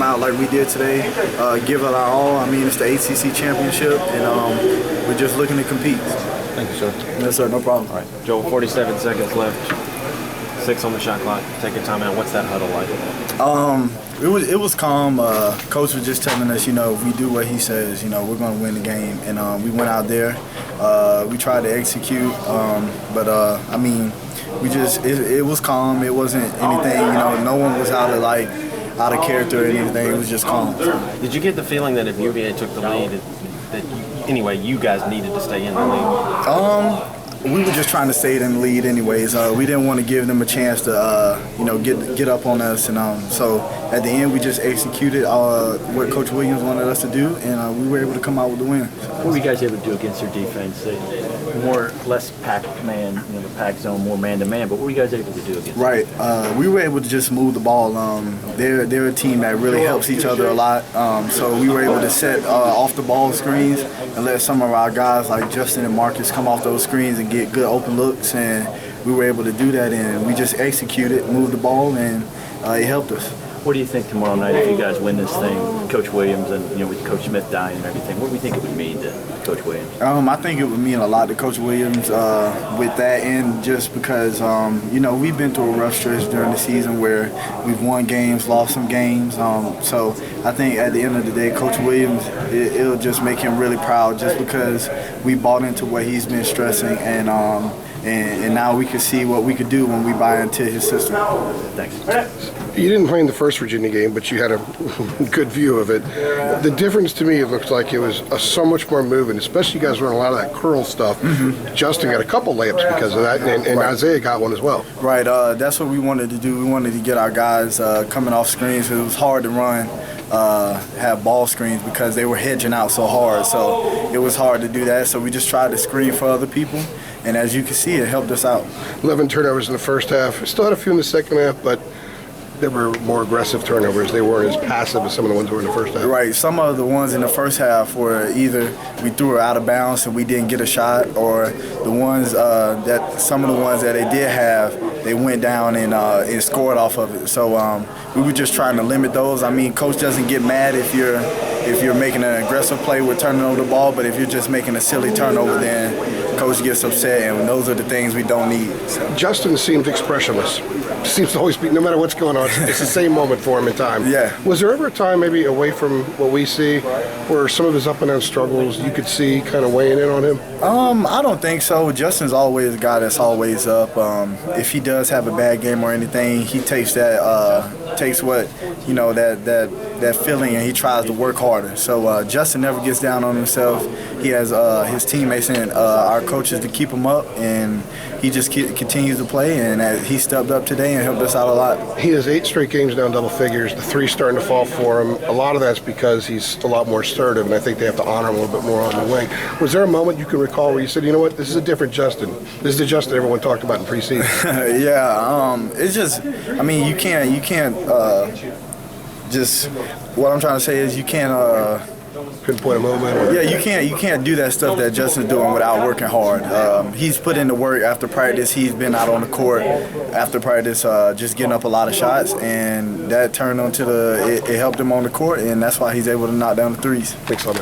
out like we did today, give it our all. I mean, it's the ACC championship, and we're just looking to compete. Thank you, sir. Yes, sir. No problem. All right, Joel, 47 seconds left. 6 on the shot clock. Take your time out. What's that huddle like? It was calm. Coach was just telling us, if we do what he says, we're going to win the game. And we went out there. We tried to execute, but I mean, it was calm. It wasn't anything. No one was out of character or anything. It was just calm. Did you get the feeling that if UVA took the lead, that you guys needed to stay in the lead? We were just trying to stay in the lead anyways. We didn't want to give them a chance to, get up on us. And so at the end, we just executed what Coach Williams wanted us to do, and we were able to come out with the win. What were you guys able to do against their defense? Less pack man, the pack zone, more man-to-man, but what were you guys able to do against them? Right. We were able to just move the ball. They're a team that really helps each other a lot. So we were able to set off-the-ball screens and let some of our guys like Justin and Marcus come off those screens and get good open looks, and we were able to do that, and we just executed, moved the ball, and it helped us. What do you think tomorrow night if you guys win this thing, Coach Williams and with Coach Smith dying and everything? What do you think it would mean to Coach Williams? I think it would mean a lot to Coach Williams with that, and just because we've been through a rough stretch during the season where we've won games, lost some games. So I think at the end of the day, Coach Williams, it'll just make him really proud, just because we bought into what he's been stressing, and now we can see what we could do when we buy into his system. Thanks. You didn't play in the first Virginia game, but you had a good view of it. The difference to me, it looked like it was so much more movement, especially you guys running a lot of that curl stuff. Mm-hmm. Justin got a couple layups because of that, and right. Isaiah got one as well. Right. That's what we wanted to do. We wanted to get our guys coming off screens. It was hard to run, have ball screens because they were hedging out so hard. So it was hard to do that. So we just tried to screen for other people. And as you can see, it helped us out. 11 turnovers in the first half. Still had a few in the second half, but they were more aggressive turnovers. They weren't as passive as some of the ones that were in the first half. Right. Some of the ones in the first half were either we threw it out of bounds and we didn't get a shot, or the ones some of the ones that they did have, they went down and scored off of it. So we were just trying to limit those. I mean, Coach doesn't get mad if you're making an aggressive play with turning over the ball, but if you're just making a silly turnover, then Coach gets upset, and those are the things we don't need. So. Justin seemed expressionless. Seems to always be, no matter what's going on, it's the same moment for him in time. Yeah. Was there ever a time, maybe away from what we see, where some of his up and down struggles you could see kind of weighing in on him? I don't think so. Justin's always a guy that's always up. If he does have a bad game or anything, he takes that, takes what that feeling, and he tries to work harder. So Justin never gets down on himself. He has his teammates and our coaches to keep him up, and he just continues to play, and he stepped up today and helped us out a lot. He has 8 straight games down double figures. The 3 starting to fall for him. A lot of that's because he's a lot more assertive, and I think they have to honor him a little bit more on the wing. Was there a moment you can recall where you said, you know what, this is a different Justin. This is the Justin everyone talked about in preseason? Yeah, it's just, I mean, you can't just, what I'm trying to say is you can't pinpoint a moment. Yeah, you can't do that stuff that Justin's doing without working hard. He's put in the work after practice. He's been out on the court after practice, just getting up a lot of shots, and that turned onto it helped him on the court, and that's why he's able to knock down the threes. Thanks, Simon.